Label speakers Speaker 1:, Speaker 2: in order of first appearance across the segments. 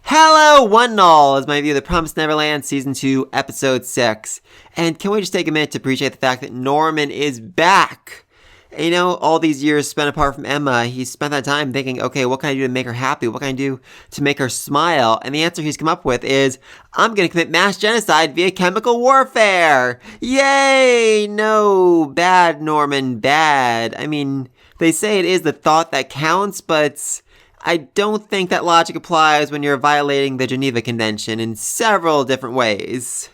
Speaker 1: Hello, one and all, as my review of The Promised Neverland Season 2, Episode 6. And can we just take a minute to appreciate the fact that Norman is back? And you know, all these years spent apart from Emma, he spent that time thinking, okay, what can I do to make her happy? What can I do to make her smile? And the answer he's come up with is, I'm gonna commit mass genocide via chemical warfare! Yay! No, bad, Norman, bad. I mean, they say it is the thought that counts, but I don't think that logic applies when you're violating the Geneva Convention in several different ways.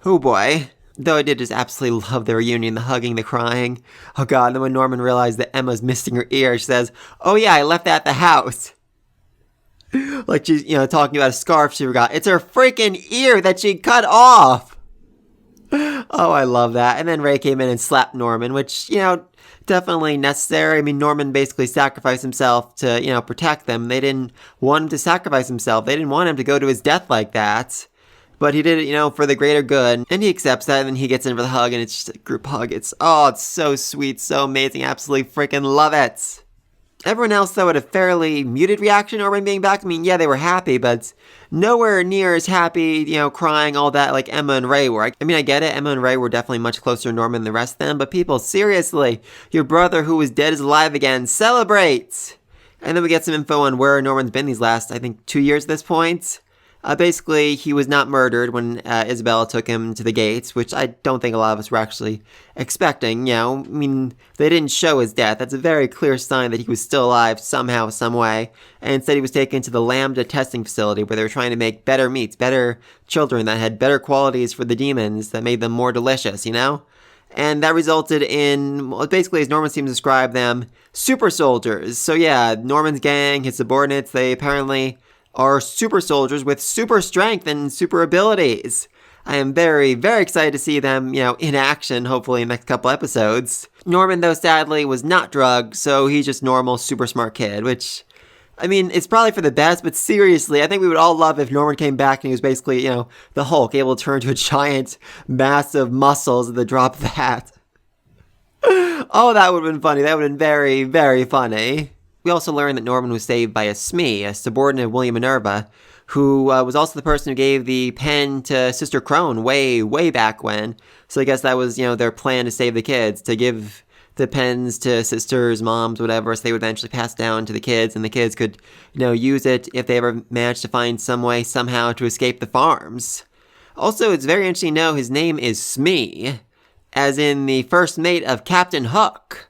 Speaker 1: Oh boy. Though I did just absolutely love the reunion, the hugging, the crying. Oh god, and then when Norman realized that Emma's missing her ear, she says, oh yeah, I left that at the house. Like she's, talking about a scarf she forgot. It's her freaking ear that she cut off! Oh, I love that. And then Ray came in and slapped Norman, which, definitely necessary. I mean, Norman basically sacrificed himself to, protect them. They didn't want him to sacrifice himself. They didn't want him to go to his death like that. But he did it, for the greater good. And he accepts that, and then he gets in for the hug, and it's just a group hug. It's so sweet, so amazing. Absolutely freaking love it. Everyone else, though, had a fairly muted reaction over him being back. I mean, yeah, they were happy, but nowhere near as happy, crying, all that, like Emma and Ray were. I mean, I get it. Emma and Ray were definitely much closer to Norman than the rest of them, but people, seriously, your brother who was dead is alive again. Celebrate! And then we get some info on where Norman's been these last, I think, 2 years at this point. Basically, he was not murdered when Isabella took him to the gates, which I don't think a lot of us were actually expecting, I mean, they didn't show his death. That's a very clear sign that he was still alive somehow, some way. And instead he was taken to the Lambda testing facility where they were trying to make better meats, better children that had better qualities for the demons that made them more delicious, And that resulted in, well, basically, as Norman seems to describe them, super soldiers. So yeah, Norman's gang, his subordinates, they apparently are super soldiers with super strength and super abilities. I am very, very excited to see them, in action, hopefully in the next couple episodes. Norman, though, sadly, was not drugged, so he's just normal, super smart kid, which, I mean, it's probably for the best, but seriously, I think we would all love if Norman came back and he was basically, the Hulk, able to turn into a giant, massive muscles at the drop of the hat. Oh, that would have been funny. That would have been very, very funny. We also learned that Norman was saved by a SME, a subordinate of William Minerva, who was also the person who gave the pen to Sister Crone way, way back when. So I guess that was, their plan to save the kids, to give the pens to sisters, moms, whatever, so they would eventually pass down to the kids, and the kids could, use it if they ever managed to find some way, somehow, to escape the farms. Also, it's very interesting to know his name is Smee, as in the first mate of Captain Hook.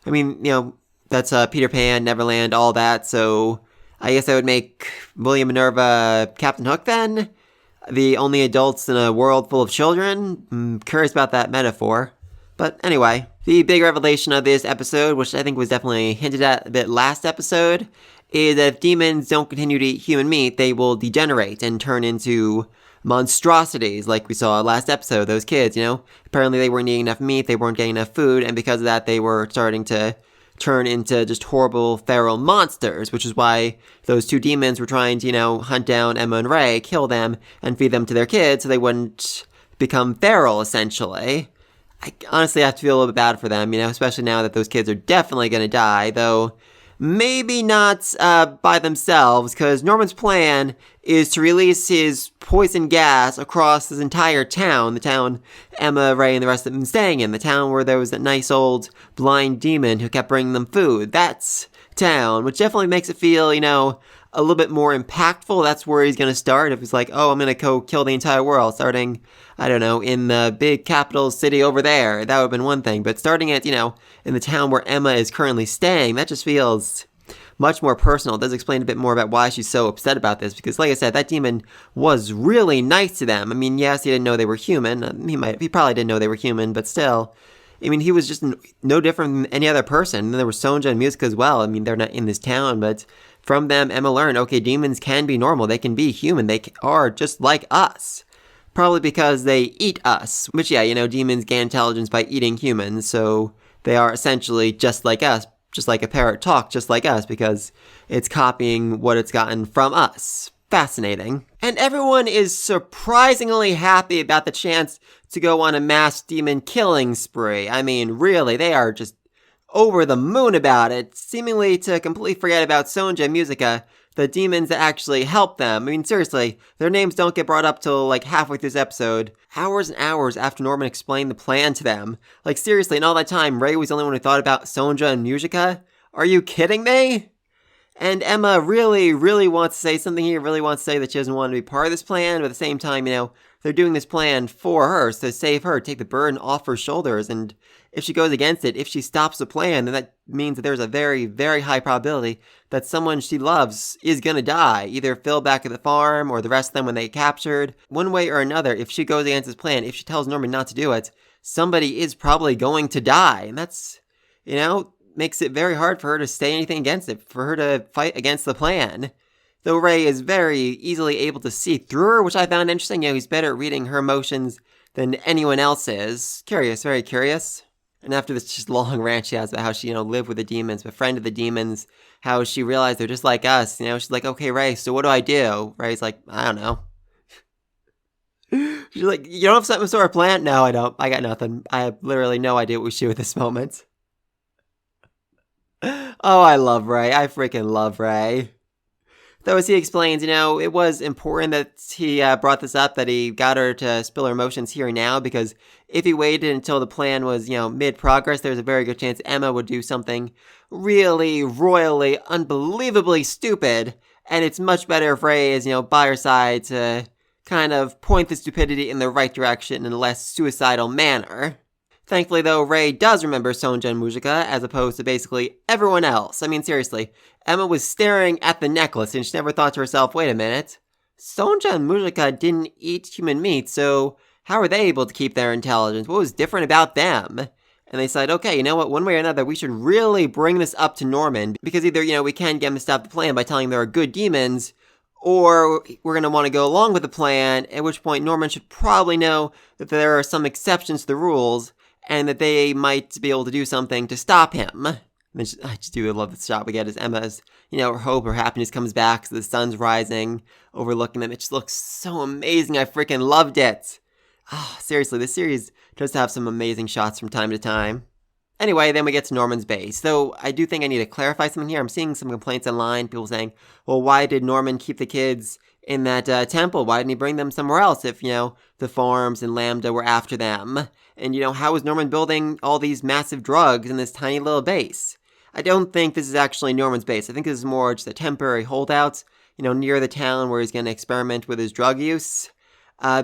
Speaker 1: I mean, that's Peter Pan, Neverland, all that, so I guess I would make William Minerva Captain Hook then? The only adults in a world full of children? I'm curious about that metaphor. But anyway, the big revelation of this episode, which I think was definitely hinted at a bit last episode, is that if demons don't continue to eat human meat, they will degenerate and turn into monstrosities, like we saw last episode, those kids, Apparently they weren't eating enough meat, they weren't getting enough food, and because of that they were starting to turn into just horrible feral monsters, which is why those two demons were trying to, hunt down Emma and Ray, kill them, and feed them to their kids so they wouldn't become feral, essentially. I honestly have to feel a little bit bad for them, especially now that those kids are definitely going to die, though maybe not by themselves, because Norman's plan is to release his poison gas across this entire town, the town Emma, Ray, and the rest of them staying in, the town where there was that nice old blind demon who kept bringing them food. That's town, which definitely makes it feel, a little bit more impactful. That's where he's going to start. If he's like, oh, I'm going to go kill the entire world, starting, I don't know, in the big capital city over there, that would have been one thing. But starting at, in the town where Emma is currently staying, that just feels much more personal. It does explain a bit more about why she's so upset about this, because like I said, that demon was really nice to them. I mean, yes, he didn't know they were human. He probably didn't know they were human, but still, I mean, he was just no different than any other person. And then there were Sonja and Mujica as well. I mean, they're not in this town, but from them, Emma learned, okay, demons can be normal. They can be human. They are just like us. Probably because they eat us. Which, yeah, demons gain intelligence by eating humans, so they are essentially just like us. Just like a parrot talk, just like us, because it's copying what it's gotten from us. Fascinating. And everyone is surprisingly happy about the chance to go on a mass demon killing spree. I mean, really, they are just over the moon about it, seemingly to completely forget about Sonja and Mujica, the demons that actually help them. I mean, seriously, their names don't get brought up till like halfway through this episode, hours and hours after Norman explained the plan to them. Like, seriously, in all that time, Ray was the only one who thought about Sonja and Mujica? Are you kidding me? And Emma really, really wants to say something here, really wants to say that she doesn't want to be part of this plan, but at the same time, they're doing this plan for her, so to save her, take the burden off her shoulders, and if she goes against it, if she stops the plan, then that means that there's a very, very high probability that someone she loves is gonna die, either Phil back at the farm, or the rest of them when they get captured. One way or another, if she goes against this plan, if she tells Norman not to do it, somebody is probably going to die, and that's, makes it very hard for her to say anything against it, for her to fight against the plan. Though Ray is very easily able to see through her, which I found interesting. He's better at reading her emotions than anyone else is. Curious, very curious. And after this just long rant she has about how she, lived with the demons, befriended the demons, how she realized they're just like us, she's like, okay, Ray, so what do I do? Ray's like, I don't know. She's like, you don't have some sort of plan? No, I don't. I got nothing. I have literally no idea what we should do at this moment. Oh, I love Ray. I freaking love Ray. Though, as he explains, it was important that he brought this up, that he got her to spill her emotions here and now, because if he waited until the plan was, mid-progress, there's a very good chance Emma would do something really, royally, unbelievably stupid, and it's much better if Ray is, by her side to kind of point the stupidity in the right direction in a less suicidal manner. Thankfully, though, Ray does remember Sonja and Mujica, as opposed to basically everyone else. I mean, seriously, Emma was staring at the necklace, and she never thought to herself, wait a minute, Sonja and Mujica didn't eat human meat, so how were they able to keep their intelligence? What was different about them? And they said, okay, you know what, one way or another, we should really bring this up to Norman, because either, we can get him to stop the plan by telling him there are good demons, or we're going to want to go along with the plan, at which point Norman should probably know that there are some exceptions to the rules, and that they might be able to do something to stop him. I just do love the shot we get as Emma's, her hope, her happiness comes back, so the sun's rising, overlooking them. It just looks so amazing. I freaking loved it. Oh, seriously, this series does have some amazing shots from time to time. Anyway, then we get to Norman's base. Though I do think I need to clarify something here. I'm seeing some complaints online, people saying, well, why did Norman keep the kids in that temple? Why didn't he bring them somewhere else if, the farms and Lambda were after them? And, how is Norman building all these massive drugs in this tiny little base? I don't think this is actually Norman's base. I think this is more just a temporary holdout, near the town where he's going to experiment with his drug use.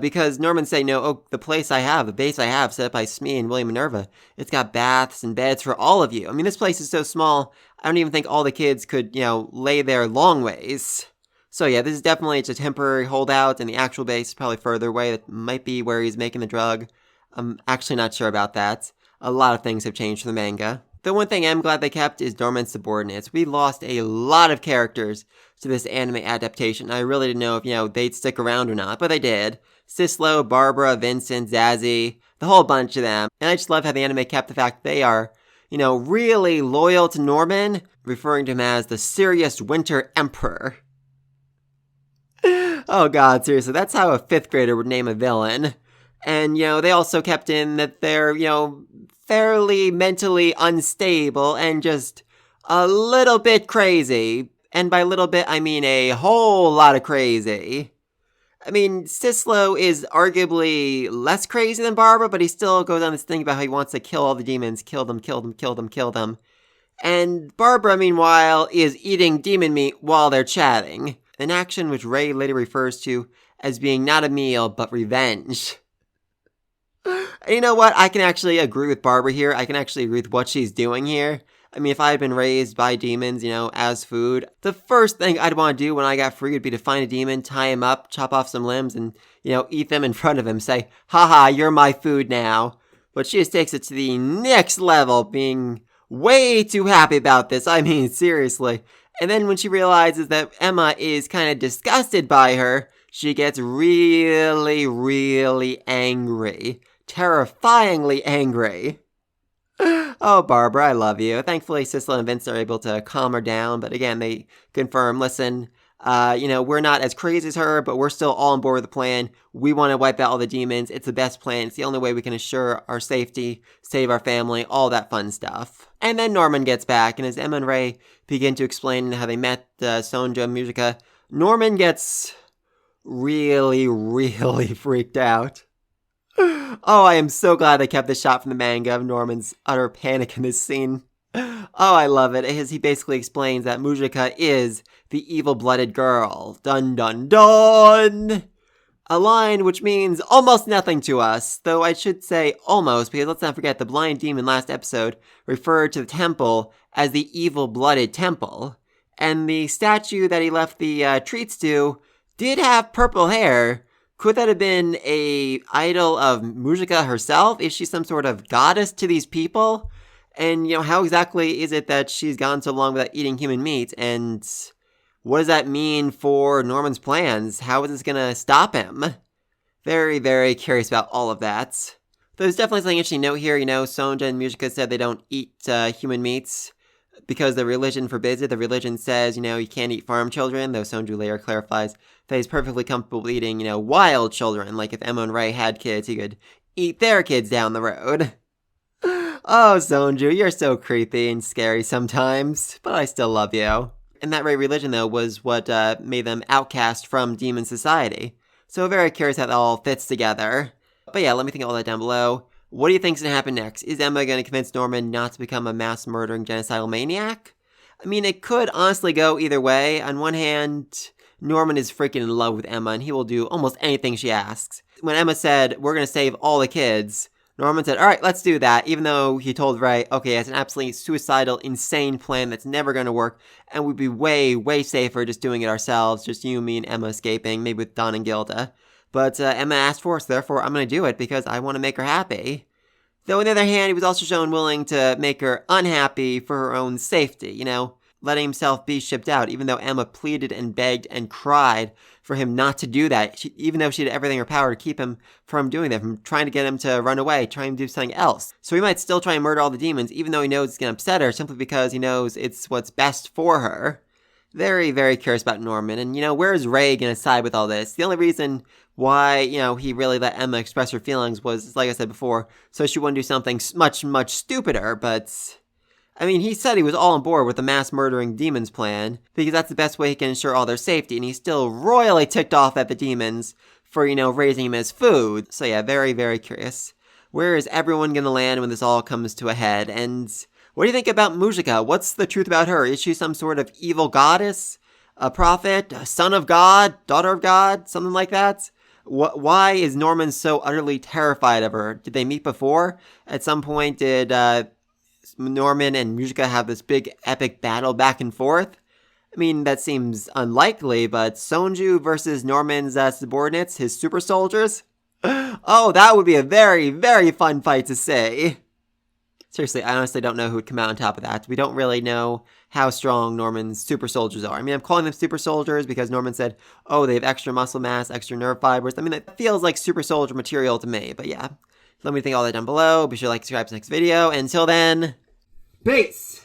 Speaker 1: Because Norman say, the base I have, set up by Smee and William Minerva, it's got baths and beds for all of you. I mean, this place is so small, I don't even think all the kids could, lay there long ways. So yeah, this is definitely just a temporary holdout, and the actual base is probably further away. That might be where he's making the drug. I'm actually not sure about that. A lot of things have changed from the manga. The one thing I'm glad they kept is Norman's subordinates. We lost a lot of characters to this anime adaptation. I really didn't know if, they'd stick around or not, but they did. Sislo, Barbara, Vincent, Zazie, the whole bunch of them. And I just love how the anime kept the fact they are, really loyal to Norman, referring to him as the serious Winter Emperor. Oh god, seriously, that's how a 5th grader would name a villain. And, they also kept in that they're, fairly mentally unstable and just a little bit crazy. And by little bit, I mean a whole lot of crazy. I mean, Sislo is arguably less crazy than Barbara, but he still goes on this thing about how he wants to kill all the demons, kill them. And Barbara, meanwhile, is eating demon meat while they're chatting. An action which Ray later refers to as being not a meal, but revenge. You know what? I can actually agree with Barbara here. I can actually agree with what she's doing here. I mean, if I had been raised by demons, as food, the first thing I'd want to do when I got free would be to find a demon, tie him up, chop off some limbs, and, eat them in front of him. Say, haha, you're my food now. But she just takes it to the next level, being way too happy about this. I mean, seriously. And then when she realizes that Emma is kind of disgusted by her, she gets really, really angry. Terrifyingly angry. Oh, Barbara, I love you. Thankfully, Sisla and Vince are able to calm her down, but again, they confirm, listen, We're not as crazy as her, but we're still all on board with the plan. We want to wipe out all the demons. It's the best plan. It's the only way we can assure our safety, save our family, all that fun stuff. And then Norman gets back, and as Emma and Ray begin to explain how they met Sonja and Mujica, Norman gets really, really freaked out. Oh, I am so glad they kept the shot from the manga of Norman's utter panic in this scene. Oh, I love it. As he basically explains that Mujica is the evil-blooded girl. Dun dun dun! A line which means almost nothing to us, though I should say almost, because let's not forget the blind demon last episode referred to the temple as the evil-blooded temple. And the statue that he left the treats to did have purple hair. Could that have been a idol of Mujica herself? Is she some sort of goddess to these people? And, how exactly is it that she's gone so long without eating human meat? And what does that mean for Norman's plans? How is this going to stop him? Very, very curious about all of that. There's definitely something interesting to note here. Sonja and Mujica said they don't eat human meats because the religion forbids it. The religion says, you can't eat farm children, though Sonju later clarifies that he's perfectly comfortable eating, wild children. Like if Emma and Ray had kids, he could eat their kids down the road. Oh, Sonju, you're so creepy and scary sometimes, but I still love you. And that Ray religion, though, was what made them outcast from demon society. So very curious how that all fits together. But yeah, let me think of all that down below. What do you think's going to happen next? Is Emma going to convince Norman not to become a mass-murdering genocidal maniac? I mean, it could honestly go either way. On one hand, Norman is freaking in love with Emma, and he will do almost anything she asks. When Emma said, we're going to save all the kids, Norman said, all right, let's do that, even though he told Ray, okay, it's an absolutely suicidal, insane plan that's never going to work, and we'd be way, way safer just doing it ourselves, just you, me, and Emma escaping, maybe with Don and Gilda. But Emma asked for us, therefore I'm going to do it because I want to make her happy. Though on the other hand, he was also shown willing to make her unhappy for her own safety, letting himself be shipped out, even though Emma pleaded and begged and cried for him not to do that, even though she did everything in her power to keep him from doing that, from trying to get him to run away, trying to do something else. So he might still try and murder all the demons, even though he knows it's going to upset her, simply because he knows it's what's best for her. Very, very curious about Norman, and where is Ray going to side with all this? The only reason why, he really let Emma express her feelings was, like I said before, so she wouldn't do something much, much stupider, but I mean, he said he was all on board with the mass murdering demons plan, because that's the best way he can ensure all their safety, and he's still royally ticked off at the demons for, raising him as food. So yeah, very, very curious. Where is everyone gonna land when this all comes to a head? And what do you think about Mujica? What's the truth about her? Is she some sort of evil goddess? A prophet? A son of God? Daughter of God? Something like that? Why is Norman so utterly terrified of her? Did they meet before? At some point, did Norman and Mujica have this big epic battle back and forth? I mean, that seems unlikely, but Sonju versus Norman's subordinates, his super soldiers? Oh, that would be a very, very fun fight to see. Seriously, I honestly don't know who would come out on top of that. We don't really know how strong Norman's super soldiers are. I mean, I'm calling them super soldiers because Norman said, oh, they have extra muscle mass, extra nerve fibers. I mean, that feels like super soldier material to me, but yeah. Let me think all that down below. Be sure to like, subscribe to the next video. Until then, peace!